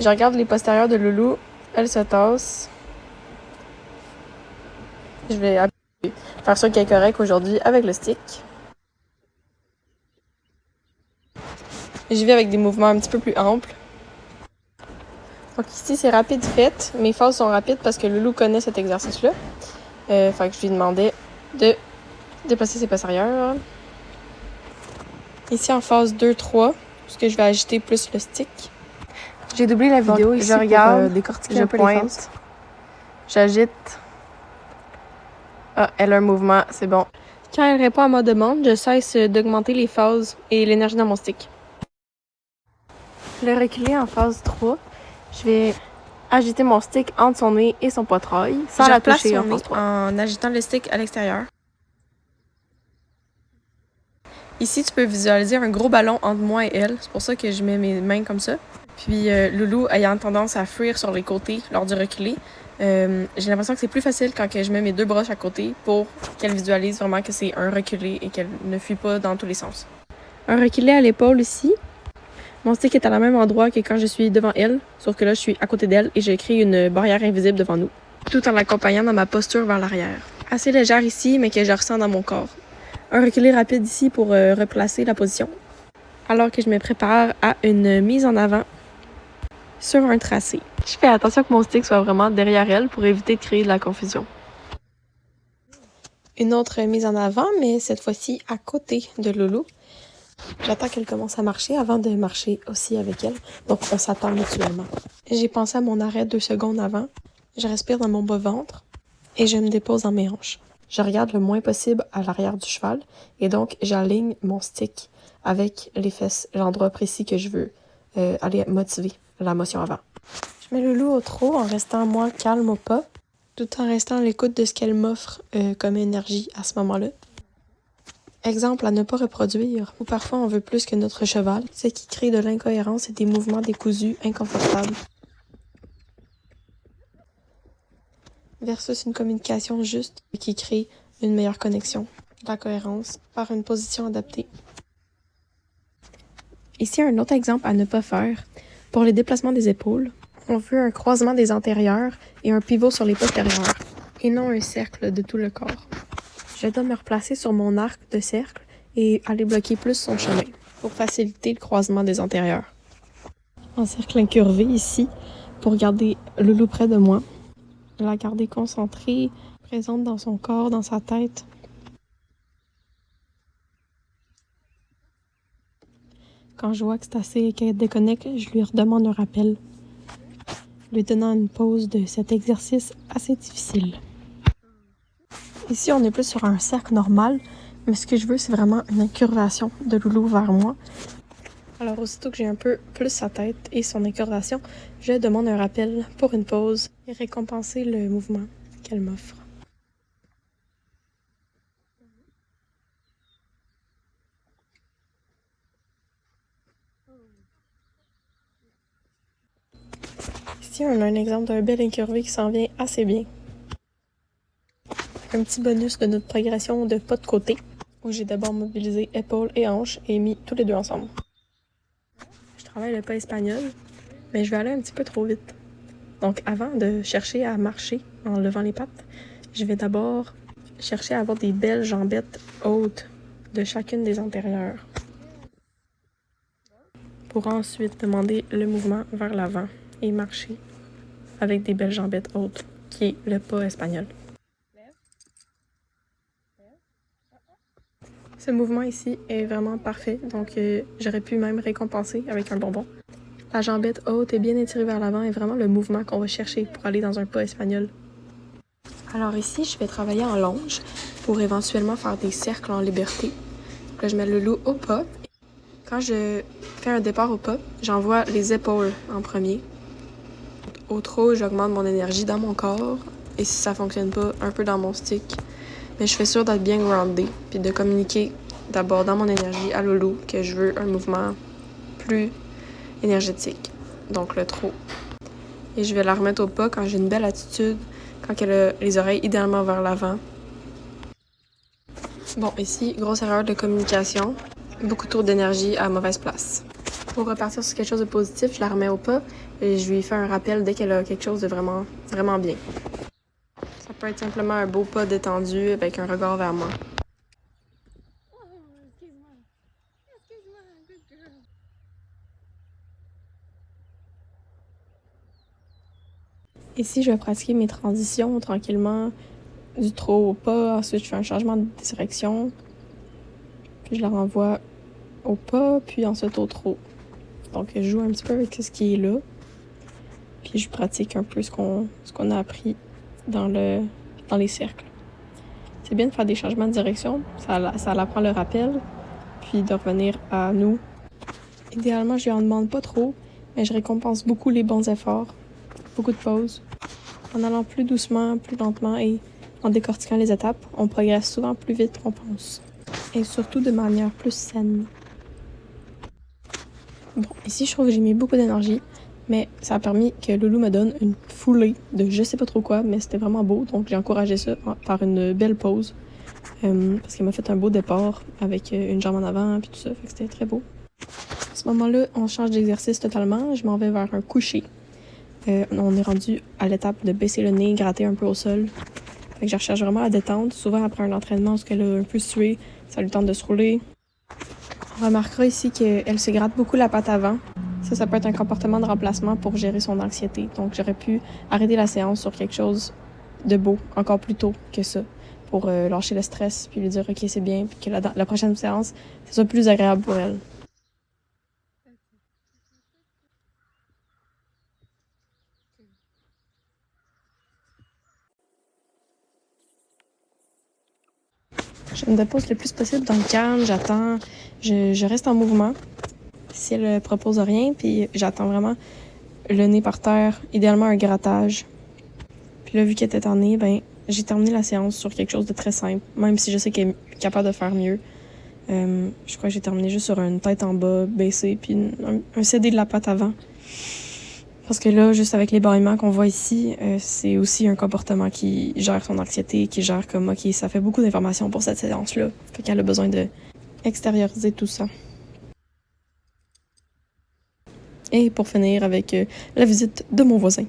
Je regarde les postérieurs de Loulou. Elle se tasse. Je vais faire sûr qu'elle est correcte aujourd'hui avec le stick. Je vais avec des mouvements un petit peu plus amples. Donc ici, c'est rapide fait. Mes phases sont rapides parce que Loulou connaît cet exercice-là. Fait que je lui demandais de déplacer ses postérieurs. Ici, en phase 2-3, parce que je vais agiter plus le stick. J'ai doublé la vidéo ici. Je regarde, pour décortiquer un peu les phases. J'agite. Ah, elle a un mouvement, c'est bon. Quand elle répond à ma demande, je cesse d'augmenter les phases et l'énergie dans mon stick. Le reculer en phase 3, je vais agiter mon stick entre son nez et son poitrail sans la toucher en phase 3. En agitant le stick à l'extérieur. Ici, tu peux visualiser un gros ballon entre moi et elle. C'est pour ça que je mets mes mains comme ça. Puis Loulou ayant tendance à fuir sur les côtés lors du reculé, j'ai l'impression que c'est plus facile quand je mets mes deux bras à côté pour qu'elle visualise vraiment que c'est un reculé et qu'elle ne fuit pas dans tous les sens. Un reculé à l'épaule ici. Mon stick est à la même endroit que quand je suis devant elle, sauf que là, je suis à côté d'elle et j'ai créé une barrière invisible devant nous, tout en l'accompagnant dans ma posture vers l'arrière. Assez légère ici, mais que je ressens dans mon corps. Un reculé rapide ici pour replacer la position, alors que je me prépare à une mise en avant sur un tracé. Je fais attention que mon stick soit vraiment derrière elle pour éviter de créer de la confusion. Une autre mise en avant, mais cette fois-ci à côté de Loulou. J'attends qu'elle commence à marcher avant de marcher aussi avec elle, donc on s'attend mutuellement. J'ai pensé à mon arrêt 2 secondes avant. Je respire dans mon bas-ventre et je me dépose dans mes hanches. Je regarde le moins possible à l'arrière du cheval et donc j'aligne mon stick avec les fesses, l'endroit précis que je veux aller motiver la motion avant. Je mets Loulou au trot en restant moi calme au pas, tout en restant à l'écoute de ce qu'elle m'offre comme énergie à ce moment-là. Exemple à ne pas reproduire, où parfois on veut plus que notre cheval, ce qui crée de l'incohérence et des mouvements décousus inconfortables. Versus une communication juste qui crée une meilleure connexion, de la cohérence, par une position adaptée. Ici, un autre exemple à ne pas faire. Pour les déplacements des épaules, on veut un croisement des antérieurs et un pivot sur les postérieurs, et non un cercle de tout le corps. Je dois me replacer sur mon arc de cercle et aller bloquer plus son chemin pour faciliter le croisement des antérieurs. En cercle incurvé ici, pour garder Loulou près de moi, la garder concentrée, présente dans son corps, dans sa tête. Quand je vois que c'est assez et qu'elle déconnecte, je lui redemande un rappel, lui donnant une pause de cet exercice assez difficile. Ici, on est plus sur un cercle normal, mais ce que je veux, c'est vraiment une incurvation de Loulou vers moi. Alors, aussitôt que j'ai un peu plus sa tête et son incurvation, je demande un rappel pour une pause et récompenser le mouvement qu'elle m'offre. Ici, on a un exemple d'un bel incurvé qui s'en vient assez bien. Un petit bonus de notre progression de pas de côté, où j'ai d'abord mobilisé épaules et hanches et mis tous les deux ensemble. Je travaille le pas espagnol, mais je vais aller un petit peu trop vite. Donc avant de chercher à marcher en levant les pattes, je vais d'abord chercher à avoir des belles jambettes hautes de chacune des antérieures. Pour ensuite demander le mouvement vers l'avant et marcher avec des belles jambettes hautes, qui est le pas espagnol. Ce mouvement ici est vraiment parfait, donc j'aurais pu même récompenser avec un bonbon. La jambette haute et bien étirée vers l'avant est vraiment le mouvement qu'on va chercher pour aller dans un pas espagnol. Alors ici, je vais travailler en longe pour éventuellement faire des cercles en liberté. Donc là, je mets le loup au pas. Quand je fais un départ au pas, j'envoie les épaules en premier. Au trot, j'augmente mon énergie dans mon corps et si ça fonctionne pas, un peu dans mon stick. Mais je fais sûr d'être bien groundée puis de communiquer d'abord dans mon énergie à Loulou que je veux un mouvement plus énergétique, donc le trot. Et je vais la remettre au pas quand j'ai une belle attitude, quand elle a les oreilles idéalement vers l'avant. Bon, ici, grosse erreur de communication, beaucoup trop d'énergie à mauvaise place. Pour repartir sur quelque chose de positif, je la remets au pas et je lui fais un rappel dès qu'elle a quelque chose de vraiment, vraiment bien. Ça peut être simplement un beau pas détendu avec un regard vers moi. Ici, je vais pratiquer mes transitions tranquillement, du trot au pas. Ensuite, je fais un changement de direction. Puis je la renvoie au pas, puis ensuite au trot. Donc, je joue un petit peu avec ce qui est là. Puis je pratique un peu ce qu'on a appris dans les cercles. C'est bien de faire des changements de direction. Ça apprend le rappel, puis de revenir à nous. Idéalement, je lui en demande pas trop, mais je récompense beaucoup les bons efforts, beaucoup de pauses. En allant plus doucement, plus lentement et en décortiquant les étapes, on progresse souvent plus vite qu'on pense. Et surtout de manière plus saine. Bon, ici, je trouve que j'ai mis beaucoup d'énergie, mais ça a permis que Loulou me donne une foulée de je sais pas trop quoi, mais c'était vraiment beau, donc j'ai encouragé ça par une belle pause. Parce qu'elle m'a fait un beau départ avec une jambe en avant, puis tout ça, fait que c'était très beau. À ce moment-là, on change d'exercice totalement, je m'en vais vers un coucher. On est rendu à l'étape de baisser le nez, gratter un peu au sol. Fait que je recherche vraiment la détente. Souvent, après un entraînement, parce qu'elle a un peu sué, ça lui tente de se rouler. On remarquera ici qu'elle se gratte beaucoup la patte avant. Ça peut être un comportement de remplacement pour gérer son anxiété. Donc, j'aurais pu arrêter la séance sur quelque chose de beau, encore plus tôt que ça, pour lâcher le stress, puis lui dire « Ok, c'est bien », puis que la prochaine séance, ce soit plus agréable pour elle. Je me dépose le plus possible dans le calme, j'attends, je reste en mouvement. Si elle propose rien, puis j'attends vraiment le nez par terre, idéalement un grattage. Puis là, vu qu'elle était en nez, j'ai terminé la séance sur quelque chose de très simple, même si je sais qu'elle est capable de faire mieux. Je crois que j'ai terminé juste sur une tête en bas, baissée, puis un CD de la patte avant. Parce que là, juste avec les bâillements qu'on voit ici, c'est aussi un comportement qui gère son anxiété, qui gère comme, OK, ça fait beaucoup d'informations pour cette séance-là. Fait qu'elle a besoin de extérioriser tout ça. Et pour finir avec la visite de mon voisin.